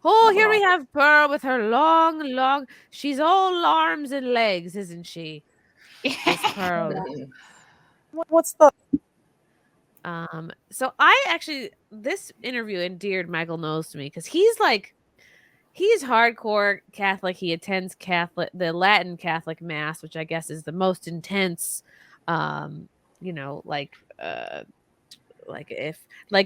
Oh, here we have Pearl with her long. She's all arms and legs, isn't she? This Pearl. What's the? So this interview endeared Michael Knowles to me because he's hardcore Catholic. He attends the Latin Catholic Mass, which I guess is the most intense.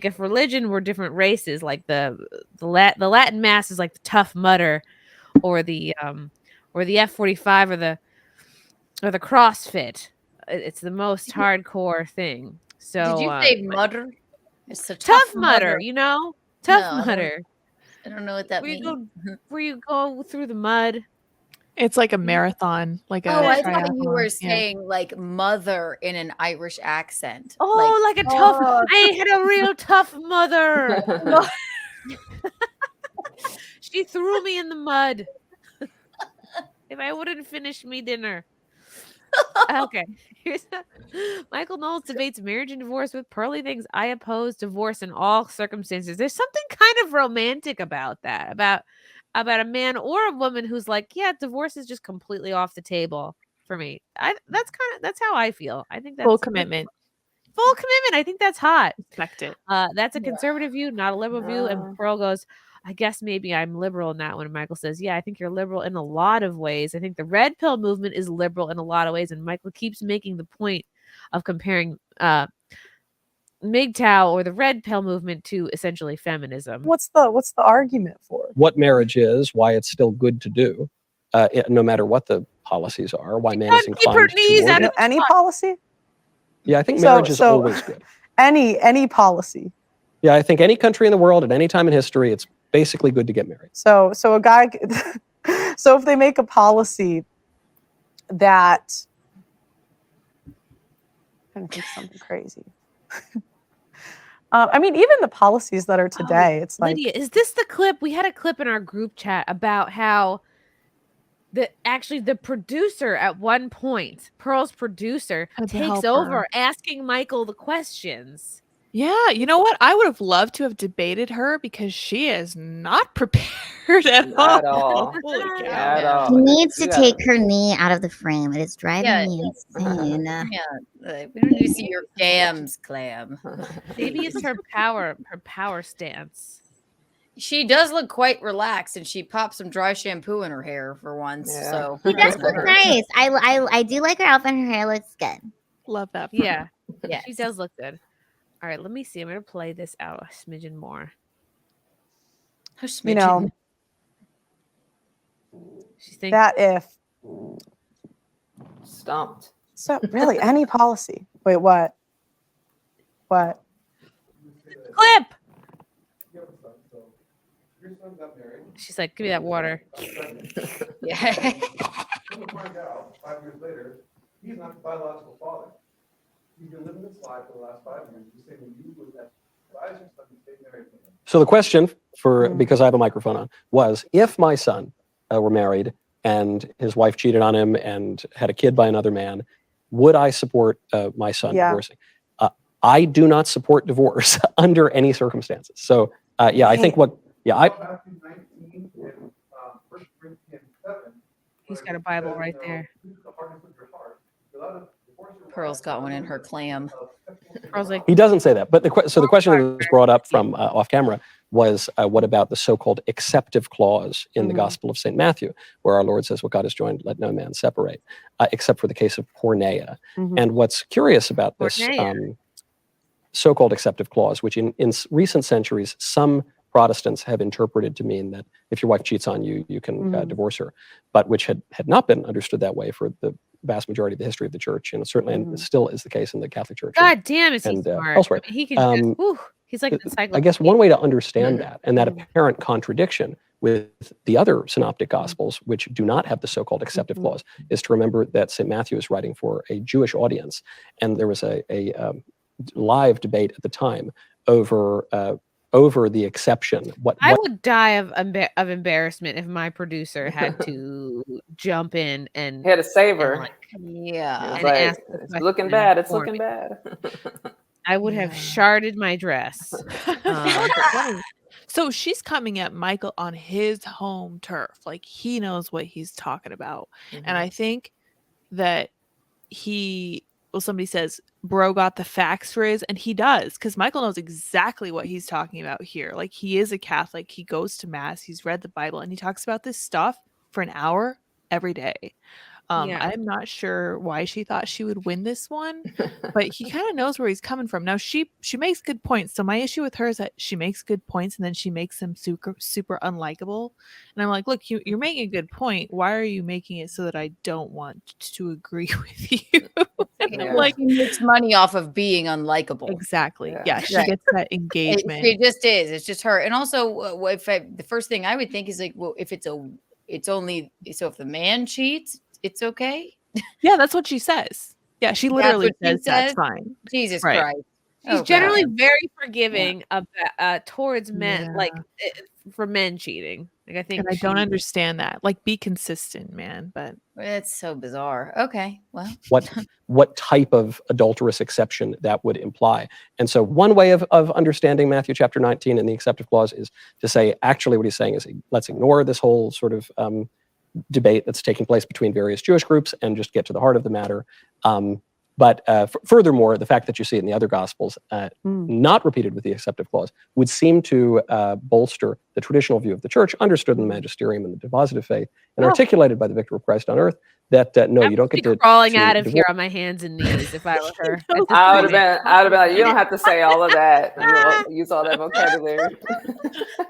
If religion were different races, like the Latin Mass is like the Tough Mudder, or the F-45, or the CrossFit. It's the most hardcore thing. So did you say mudder? It's a Tough Mudder, Tough Mudder. I don't know what that means. Where you go through the mud. It's like a marathon. I thought you were saying like mother in an Irish accent. Oh, like a tough. I had a real tough mother. She threw me in the mud. If I wouldn't finish me dinner. Okay. Michael Knowles debates marriage and divorce with Pearly Things. I oppose divorce in all circumstances. There's something kind of romantic about that. About a man or a woman who's like, yeah, divorce is just completely off the table for me. That's how I feel. I think that's full commitment. I think that's hot. Respect it. That's a conservative view, not a liberal view. And Pearl goes, I guess maybe I'm liberal in that one. And Michael says, yeah, I think you're liberal in a lot of ways. I think the red pill movement is liberal in a lot of ways. And Michael keeps making the point of comparing MGTOW or the red pill movement to essentially feminism. What's the argument for what marriage is, why it's still good to do, no matter what the policies are, why man is inclined toward it. Any policy? Yeah, I think marriage is always good. Any policy. Yeah, I think any country in the world at any time in history, it's basically good to get married. So a guy, so if they make a policy that, I'm trying to think of something crazy. I mean, even the policies that are today, it's like. Lydia, is this the clip? We had a clip in our group chat about how the producer at one point, Pearl's producer, takes over asking Michael the questions. Yeah, you know what? I would have loved to have debated her because she is not prepared at all. At all. She needs to take her knee out of the frame. It is driving me insane. We don't need to see your gams, Clam. Maybe it's her power stance. She does look quite relaxed, and she popped some dry shampoo in her hair for once. Yeah. So she does look nice. I do like her outfit. Her hair looks good. Love that. Yeah, she does look good. All right, let me see. I'm going to play this out a smidgen more. A smidgen. She thinks that if stumped. So really, any policy. Wait, what? What? Clip. She's like, give me that water. Yeah. 5 years later, he's not the biological father. He's been living this life for the last 5 years. You say when you would advise your son to stay married to him. So the question, because I have a microphone on, was if my son were married and his wife cheated on him and had a kid by another man, would I support my son divorcing? I do not support divorce under any circumstances. So I think he's got a Bible right there. Pearl's got one in her clam. Like, he doesn't say that, but the question that was brought up from off camera was, what about the so-called acceptive clause in the Gospel of St. Matthew, where our Lord says, what God has joined, let no man separate, except for the case of porneia. And what's curious about this so-called acceptive clause, which in recent centuries, some Protestants have interpreted to mean that if your wife cheats on you, you can divorce her, but which had not been understood that way for the vast majority of the history of the church, and certainly and still is the case in the Catholic Church. God damn, is he smart? Elsewhere. He can he's like an encyclopedia. I guess one way to understand that, and that apparent contradiction with the other synoptic gospels, which do not have the so-called acceptive clause, is to remember that St. Matthew is writing for a Jewish audience, and there was a live debate at the time over the exception. I would die of embarrassment if my producer had to jump in and he had to save her. It's looking bad. It's looking bad. I would have sharded my dress. So she's coming at Michael on his home turf. Like he knows what he's talking about. And I think that somebody says, bro got the facts for his, and he does, because Michael knows exactly what he's talking about here. Like he is a Catholic, he goes to mass, he's read the Bible, and he talks about this stuff for an hour every day. I'm not sure why she thought she would win this one, but he kind of knows where he's coming from. Now she makes good points. So my issue with her is that she makes good points and then she makes them super unlikable. And I'm like, look, you're making a good point. Why are you making it so that I don't want to agree with you? Like she makes money off of being unlikable. Exactly. Yeah, she gets that engagement. It just is. It's just her. And also, the first thing I would think is like, well, if it's only so if the man cheats, it's okay. Yeah, that's what she says. Yeah, she literally says that's fine. Jesus Christ. She's generally very forgiving towards men, like for men cheating. Like I think, and I don't understand that. Like, be consistent, man. But it's so bizarre. Okay, well, what type of adulterous exception that would imply? And so, one way of understanding Matthew chapter 19 and the acceptive clause is to say, actually, what he's saying is, let's ignore this whole sort of debate that's taking place between various Jewish groups and just get to the heart of the matter. But furthermore, the fact that you see it in the other Gospels, not repeated with the acceptive clause, would seem to bolster the traditional view of the church, understood in the magisterium and the depositive faith, and articulated by the Vicar of Christ on earth, that no, you don't get to crawling out of here on my hands and knees if I were her. I would have been like, you don't have to say all of that. You don't use all that vocabulary.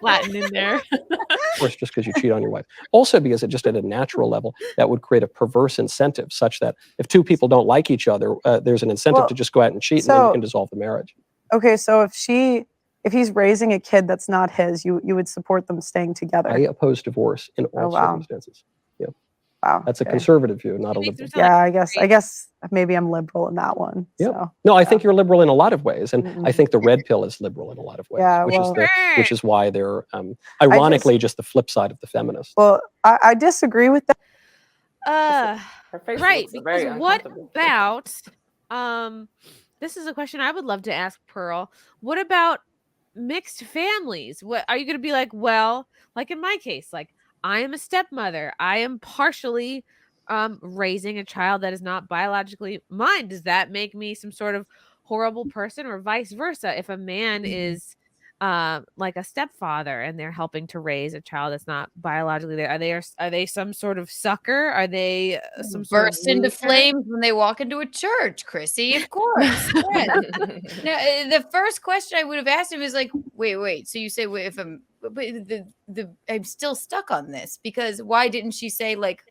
Latin in there. Of course, just because you cheat on your wife. Also, because it just at a natural level, that would create a perverse incentive such that if two people don't like each other, there's an incentive to just go out and cheat, and then you can dissolve the marriage. Okay, so if he's raising a kid that's not his, you would support them staying together. I oppose divorce in all circumstances. Yeah. Wow. That's a conservative view, not a liberal. Yeah, I guess maybe I'm liberal in that one. Yeah. So. No, I think you're liberal in a lot of ways, and I think the red pill is liberal in a lot of ways. Yeah, which is why they're ironically just the flip side of the feminists. Well, I disagree with that. Right. Because what about this is a question I would love to ask Pearl. What about mixed families? What are you going to be like? Well, like in my case, like I am a stepmother. I am partially raising a child that is not biologically mine. Does that make me some sort of horrible person, or vice versa? If a man is like a stepfather and they're helping to raise a child that's not biologically there, are they some sort of sucker? Are they some sort burst into flames when they walk into a church, Chrissy? Of course. Now, the first question I would have asked him is like, wait. So you say, if I'm, but I'm still stuck on this, because why didn't she say like,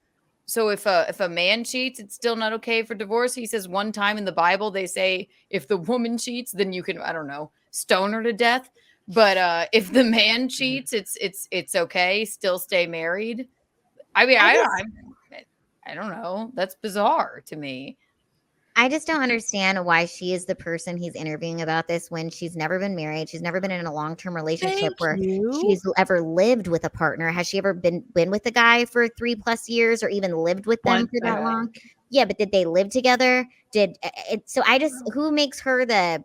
so if a man cheats, it's still not okay for divorce? He says one time in the Bible they say if the woman cheats, then you can, I don't know, stone her to death. But if the man cheats, it's okay, still stay married. I mean, I don't know. That's bizarre to me. I just don't understand why she is the person he's interviewing about this when she's never been married. She's never been in a long-term relationship where she's ever lived with a partner. Has she ever been with a guy for 3+ years, or even lived with them for that long? Yeah, but did they live together? So I just, who makes her the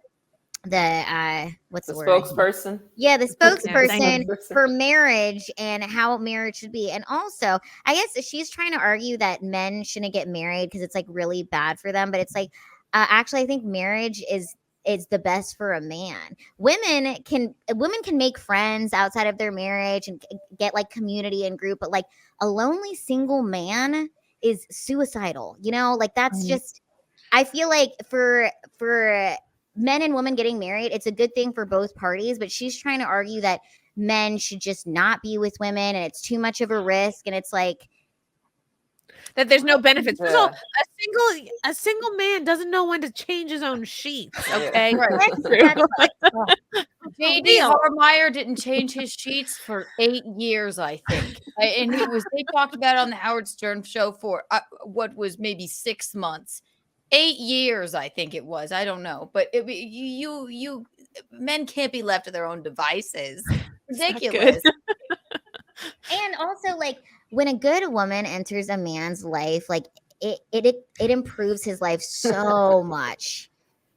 what's the word? Spokesperson? Yeah, the spokesperson for marriage and how marriage should be. And also, I guess she's trying to argue that men shouldn't get married because it's like really bad for them. But it's like, actually, I think marriage is the best for a man. Women can make friends outside of their marriage and get like community and group, but like a lonely single man is suicidal. You know, like that's just, I feel like for men and women getting married, it's a good thing for both parties, but she's trying to argue that men should just not be with women and it's too much of a risk, and it's like that there's no benefits. First of all, a single man doesn't know when to change his own sheets. Okay, J.D. Harmeyer didn't change his sheets for 8 years, I think, and they talked about it on the Howard Stern show for what was maybe 6 months. 8 years, I think it was. I don't know, but you men can't be left to their own devices. Ridiculous. And also, like, when a good woman enters a man's life, like it improves his life so much.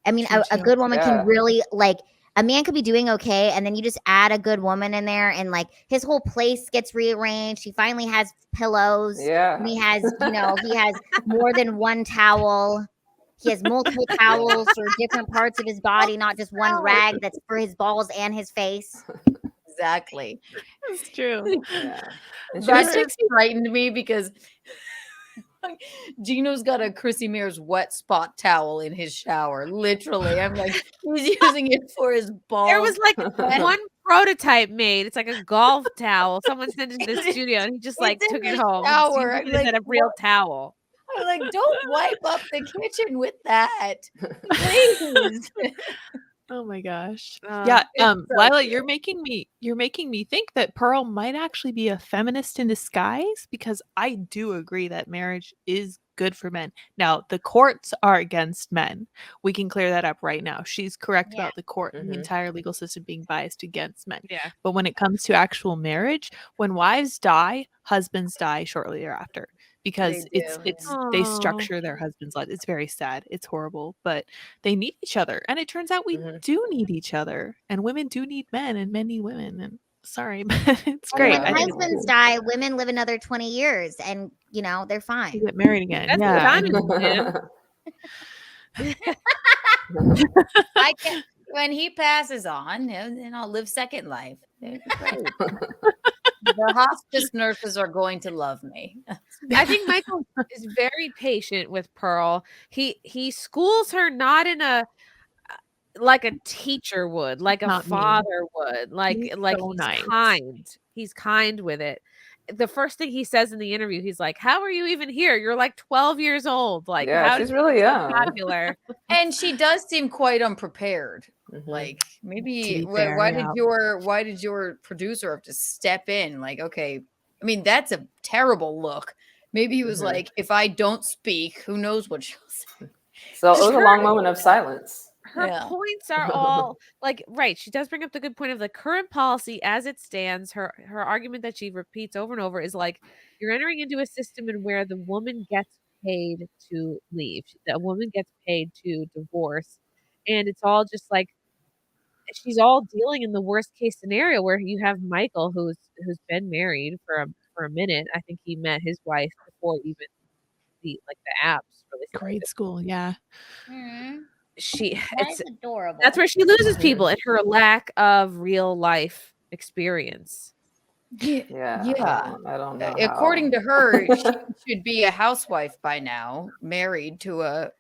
I mean, a good woman can really like a man could be doing okay, and then you just add a good woman in there, and like his whole place gets rearranged. He finally has pillows. Yeah. And he has, he has more than one towel. He has multiple towels for different parts of his body, not just one rag that's for his balls and his face. Exactly. It's true. Yeah. And she That was- just frightened me because Gino's got a Chrissie Mayr's wet spot towel in his shower. Literally. I'm like, he's using it for his balls. There was like one prototype made. It's like a golf towel. Someone sent it to the studio and he just like It's in took it the home. shower. I'm Instead like, of real what? towel. I'm like, don't wipe up the kitchen with that. Please. Oh my gosh. Uh, Yeah, it's so Lila, cute. you're making me think that Pearl might actually be a feminist in disguise, because I do agree that marriage is good for men. Now, the courts are against men. We can clear that up right now. She's correct Yeah. about the court and the Mhm. entire legal system being biased against men. Yeah. But when it comes to actual marriage, when wives die, husbands die shortly thereafter, because do, it's they yeah. structure their husbands' lives. It's very sad. It's horrible, but they need each other, and it turns out we Mhm. do need each other, and women do need men, and men need women. And sorry, but it's And great. Yeah. when I think it's husbands cool. die, women live another 20 years, and they're To fine. get married again. That's Yeah, what and I'm into. I can when he passes on, then I'll live second life. It's great. The hospice nurses are going to love me. I think Michael is very patient with Pearl. He schools her not in a like a teacher would, like a Not mean. father would. Like He's so he's nice. kind. He's kind with it. The first thing he says in the interview, he's like, "How are you even here? You're like 12 years old. Like, Yeah, how she's did really you become young. popular?" And she does seem quite unprepared. Mhm. Like To maybe be fair, why yeah. did your producer have to step in? Like, okay, I mean that's a terrible look. Maybe he was Mhm. like, if I don't speak, who knows what she'll say. So it was a Sure. long moment of silence. Her Yeah. points are all like right. She does bring up the good point of the current policy as it stands. Her argument that she repeats over and over is like you're entering into a system in where the woman gets paid to leave. The woman gets paid to divorce, and it's all just like she's all dealing in the worst case scenario where you have Michael who's been married for a minute. I think he met his wife before even the apps really started. Grade school, yeah. That's adorable. That's where she loses Mhm. people and her lack of real life experience. Yeah. I don't know. According to her, she should be a housewife by now, married to a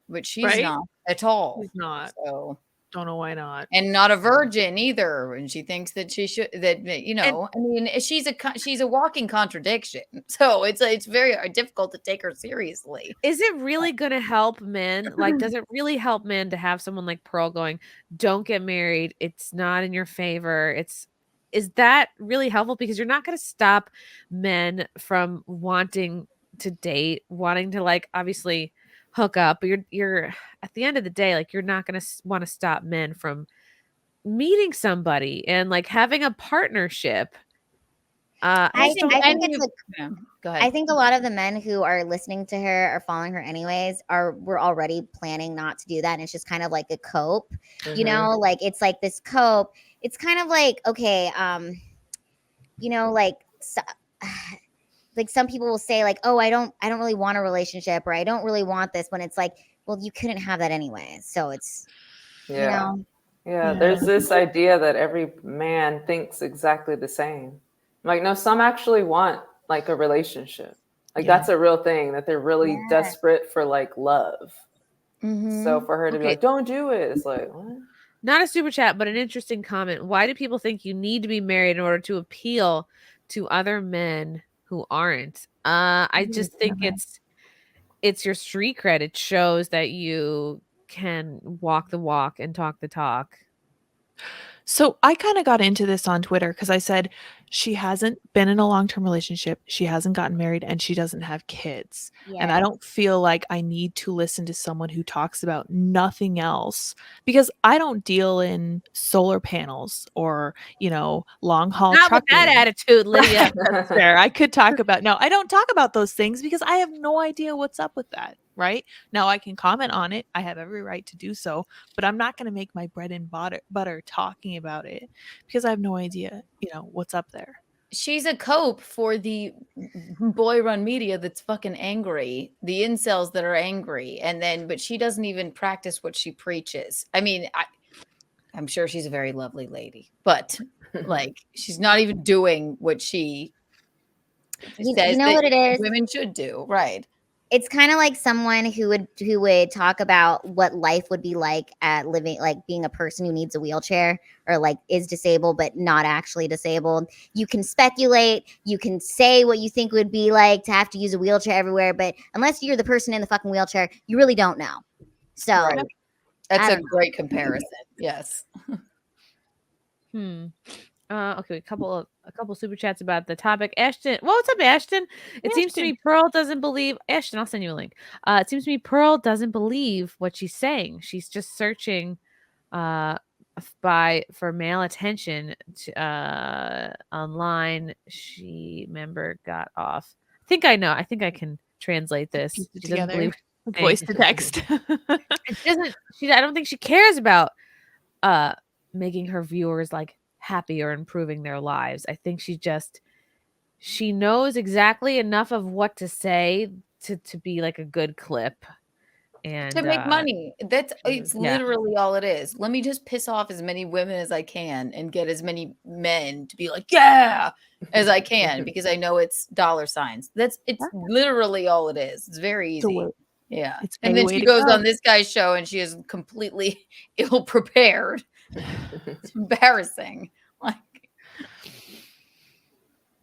but she's Right? not at all. She's not. So Don't know why not. and not a virgin either. And she thinks that she should I mean, she's a walking contradiction. So it's very difficult to take her seriously. Is it really going to help men? Like, does it really help men to have someone like Pearl going, "Don't get married. It's not in your favor." Is that really helpful? Because you're not going to stop men from wanting to date, wanting to obviously hook up, but you're at the end of the day, you're not going to want to stop men from meeting somebody and having a partnership. I think it's like Yeah, go ahead. I think a lot of the men who are listening to her or following her anyways we're already planning not to do that, and it's just kind of like a cope. Mhm. It's like this cope. It's kind of like okay, like some people will say oh, I don't really want a relationship, or I don't really want this, when it's like, well, you couldn't have that anyway. So it's Yeah. There's this idea that every man thinks exactly the same. No, some actually want a relationship. That's a real thing, that they're really desperate for love. So for her to be like, don't do it, it's like, what? Not a super chat, but an interesting comment. Why do people think you need to be married in order to appeal to other men who aren't? I just think it's your street cred. It shows that you can walk the walk and talk the talk. So I kind of got into this on Twitter because I said she hasn't been in a long-term relationship, she hasn't gotten married, and she doesn't have kids. And I don't feel like I need to listen to someone who talks about nothing else, because I don't deal in solar panels or, long haul Not trucking. with that attitude, Lydia. That's fair. I could talk about I don't talk about those things because I have no idea what's up with that. right? Now I can comment on it. I have every right to do so, but I'm not going to make my bread and butter talking about it because I have no idea, what's up there. She's a cope for the boy run media that's fucking angry, the incels that are angry. But she doesn't even practice what she preaches. I mean, I'm sure she's a very lovely lady, but like, she's not even doing what she says you know what it is? Women should do. Right. It's kind of like someone who would talk about what life would be like at living, like being a person who needs a wheelchair or like is disabled but not actually disabled. You can speculate, you can say what you think would be like to have to use a wheelchair everywhere, but unless you're the person in the fucking wheelchair, you really don't know. So right. That's a great comparison. Yes. Okay, a couple super chats about the topic. Ashton, well, what's up, Ashton? It seems to me Pearl doesn't believe. Ashton, I'll send you a link. It seems to me Pearl doesn't believe what she's saying. She's just searching, for male attention online. She member got off. I think I know. I think I can translate this. She doesn't believe voice to text. It doesn't. I don't think she cares about making her viewers like happy or improving their lives. I think she knows exactly enough of what to say to be like a good clip and to make money. It's literally all it is. Let me just piss off as many women as I can and get as many men to be like, yeah, as I can, because I know it's dollar signs. It's literally all it is. It's very easy. Yeah. And then she goes on this guy's show and she is completely ill prepared. It's embarrassing. Like,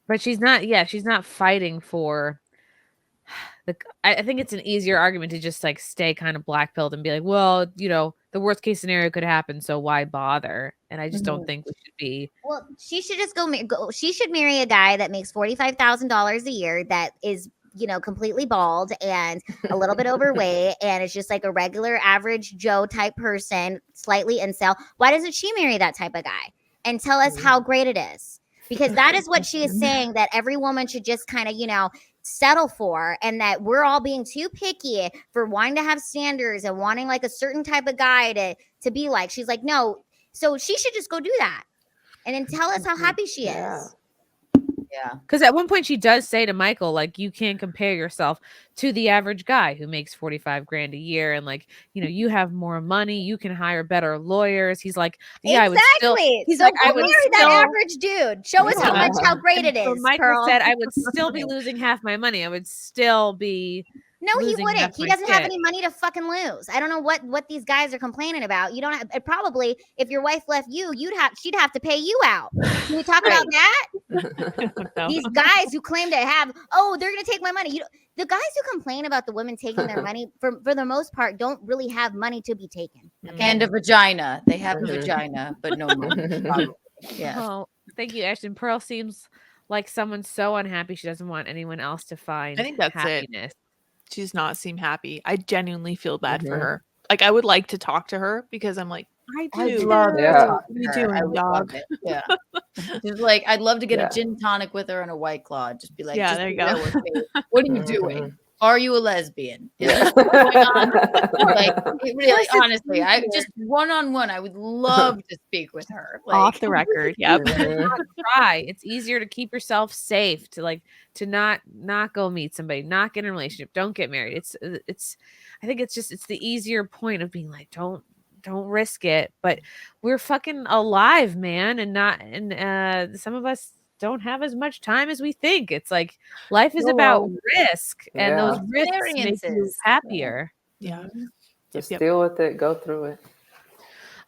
but she's not fighting for I think it's an easier argument to just like stay kind of black-pilled and be like, well, the worst case scenario could happen, so why bother? And I just don't think we should be. Well, she should just go. She should marry a guy that makes $45,000 a year that is, completely bald and a little bit overweight and is just like a regular average Joe type person, slightly incel. Why doesn't she marry that type of guy and tell us how great it is? Because that is what she is saying, that every woman should just kind of, settle for, and that we're all being too picky for wanting to have standards and wanting like a certain type of guy to be like. She's like, no. So she should just go do that and then tell us how happy she is. Yeah. Because at one point she does say to Michael, like, you can't compare yourself to the average guy who makes $45,000 a year. And like, you have more money, you can hire better lawyers. He's like, yeah, exactly. He's so like, I would marry that average dude. Show us how great it is. So Michael Pearl said I would still be losing half my money. I would still be. No, he wouldn't. He doesn't have any money to fucking lose. I don't know what these guys are complaining about. You don't have, probably if your wife left you, she'd have to pay you out. Can we talk about that? These guys who claim to have, they're gonna take my money. The guys who complain about the women taking their money, for the most part, don't really have money to be taken. Okay? And a vagina. They have a vagina, but no money. Yeah. Oh, thank you, Ashton. Pearl seems like someone so unhappy she doesn't want anyone else to find I think that's happiness. It. She does not seem happy. I genuinely feel bad for her. Like, I would like to talk to her because I'm like, I do. Love what you doing, dog? Yeah. Just like, I'd love to get a gin tonic with her and a White Claw. Just be like, yeah, there you go. What are you doing? Are you a lesbian? Is there something going on? Like, really, honestly, I just one-on-one, I would love to speak with her. Like, off the record. Yep. Try. It's easier to keep yourself safe, to not go meet somebody, not get in a relationship, don't get married. I think it's the easier point of being like, don't risk it. But we're fucking alive, man, and some of us don't have as much time as we think. It's like life is about risk, and those risks make you happier. Yeah. Just deal with it, go through it.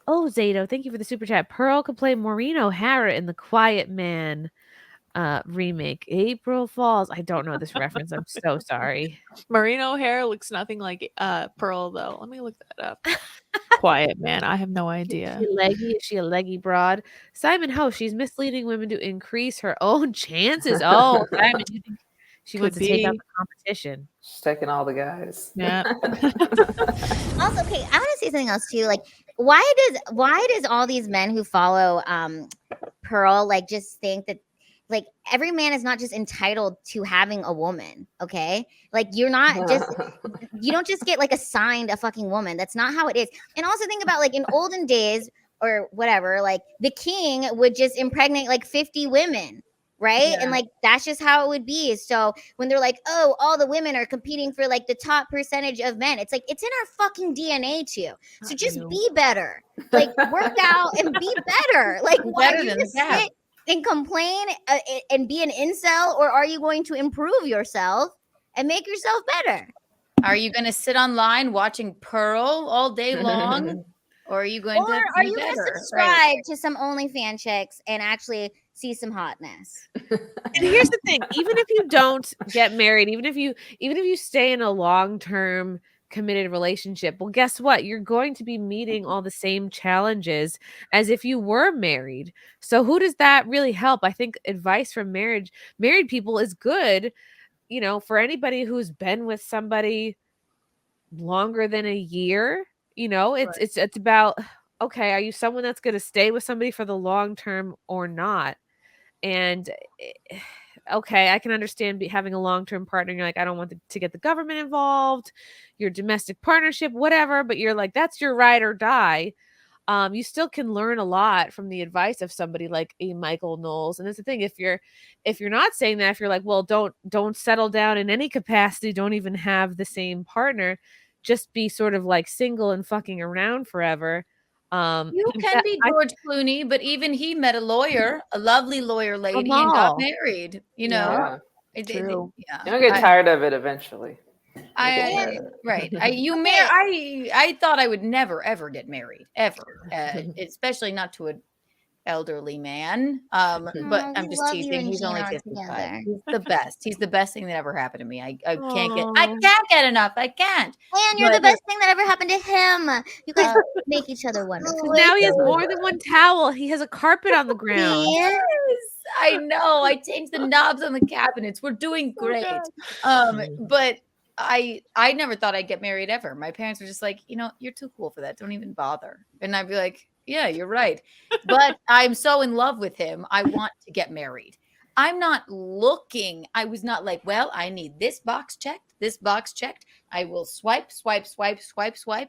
Oh, Zato, thank you for the super chat. Pearl could play Maureen O'Hara in the Quiet Man remake. April Falls. I don't know this reference. I'm so sorry. Maureen O'Hara looks nothing like Pearl, though. Let me look that up. Quiet Man. I have no idea. Is she a leggy broad? Simon Ho, she's misleading women to increase her own chances. Oh, Simon, you think she wants to take out the competition? She's taking all the guys. Yeah. Also, okay, I want to say something else too. Like, why does all these men who follow Pearl like just think that like every man is not just entitled to having a woman, okay? Like you don't just get like assigned a fucking woman. That's not how it is. And also think about like in olden days or whatever, like the king would just impregnate like 50 women, right? Yeah. And like that's just how it would be. So when they're like, oh, all the women are competing for like the top percentage of men, it's like it's in our fucking DNA too. So just be better. Like work out and be better. Like why Better do you than just that. sit and complain and be an incel, or are you going to improve yourself and make yourself better? Are you going to sit online watching Pearl all day long? Or are you going Or to are be you going to better? subscribe to some OnlyFans chicks and actually see some hotness? And here's the thing: even if you don't get married, even if you stay in a long-term committed relationship, well, guess what? You're going to be meeting all the same challenges as if you were married. So who does that really help? I think advice from married people is good, for anybody who's been with somebody longer than a year. It's about, okay, are you someone that's going to stay with somebody for the long term or not? And okay, I can understand having a long-term partner. And you're like, I don't want to get the government involved, your domestic partnership, whatever. But you're like, that's your ride or die. You still can learn a lot from the advice of somebody like a Michael Knowles. And that's the thing. If you're not saying that, if you're like, well, don't settle down in any capacity, don't even have the same partner, just be sort of like single and fucking around forever. You can be George Clooney, but even he met a lawyer, a lovely lawyer lady, and got married. Yeah. True. You'll get tired of it eventually. Right. I thought I would never ever get married ever, especially not to an elderly man. But I'm just teasing. He's only 55. He's the best. He's the best thing that ever happened to me. I can't get enough. I can't. And you're the best thing that ever happened to him. You guys make each other wonderful. Now he has more than one towel. He has a carpet on the ground. Yes, I know. I changed the knobs on the cabinets. We're doing great. But I never thought I'd get married ever. My parents were just like, you're too cool for that. Don't even bother. And I'd be like, yeah, you're right. But I'm so in love with him. I want to get married. I'm not looking. I was not like, well, I need this box checked, this box checked. I will swipe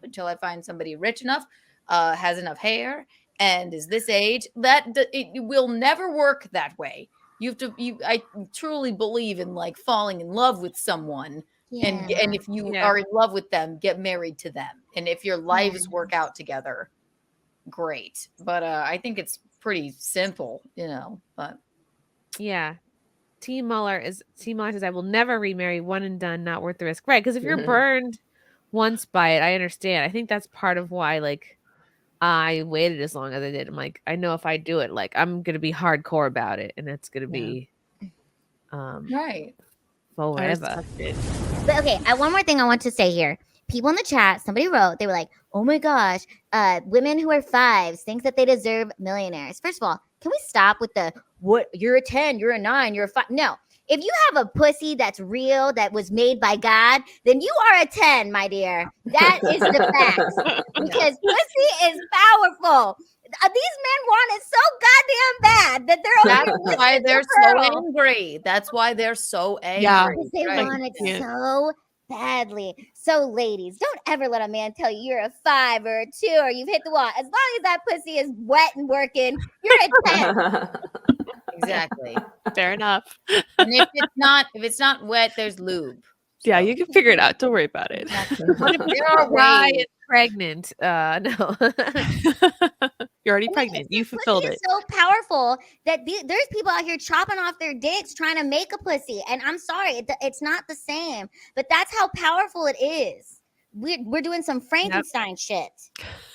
until I find somebody rich enough, has enough hair, and is this age. It will never work that way. I truly believe in like falling in love with someone. Yeah. And if you are in love with them, get married to them. And if your lives work out together, great. But I think it's pretty simple, but yeah. T. Muller says, I will never remarry, one and done, not worth the risk. Right. Because if you're burned once by it, I understand. I think that's part of why like I waited as long as I did. I'm like, I know if I do it, like I'm gonna be hardcore about it, and it's gonna be right forever. But okay, one more thing I want to say here. People in the chat, somebody wrote, they were like, oh my gosh, women who are 5s think that they deserve millionaires. First of all, can we stop with what, you're a 10, you're a 9, you're a 5? No. If you have a pussy that's real, that was made by God, then you are a 10, my dear. That is the facts. Because pussy is powerful. These men want it so goddamn bad that that's why they're so angry. That's why they're so angry. Yeah, because they want it so badly. So ladies, don't ever let a man tell you you're a 5 or a 2 or you've hit the wall. As long as that pussy is wet and working, you're a 10. Exactly. Fair enough. And if it's not wet, there's lube. Yeah, you can figure it out. Don't worry about it. Exactly. You're dry and pregnant. No. You're already pregnant. You fulfilled it. It's so powerful that there's people out here chopping off their dicks trying to make a pussy. And I'm sorry, it's not the same. But that's how powerful it is. We're doing some Frankenstein shit.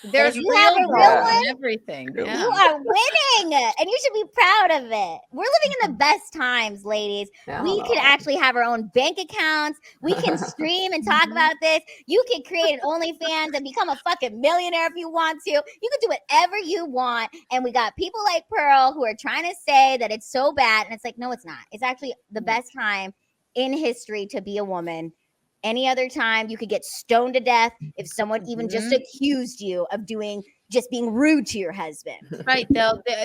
There's you have a real one, everything. Yeah. You are winning, and you should be proud of it. We're living in the best times, ladies. Yeah. We could actually have our own bank accounts. We can stream and talk about this. You can create an OnlyFans and become a fucking millionaire if you want to. You can do whatever you want. And we got people like Pearl who are trying to say that it's so bad, and it's like, no, it's not. It's actually the best time in history to be a woman. Any other time, you could get stoned to death if someone even just accused you of just being rude to your husband. Right.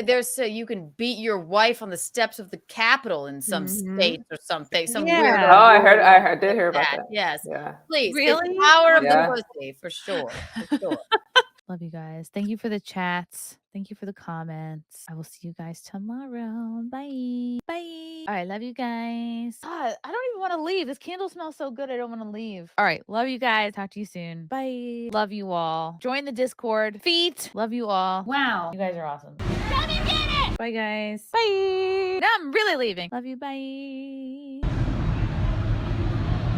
There's so you can beat your wife on the steps of the Capitol in some states or something. Some weird. Yeah. Oh, I did hear about that. Yes. Yeah. Please. Really? It's power of Yeah. the pussy for sure. For sure. Love you guys. Thank you for the chats. Thank you for the comments. I will see you guys tomorrow. Bye. Bye. All right. Love you guys. God, I don't even want to leave. This candle smells so good. I don't want to leave. All right. Love you guys. Talk to you soon. Bye. Love you all. Join the Discord. Feet. Love you all. Wow. You guys are awesome. Bye, guys. Bye. Now I'm really leaving. Love you. Bye.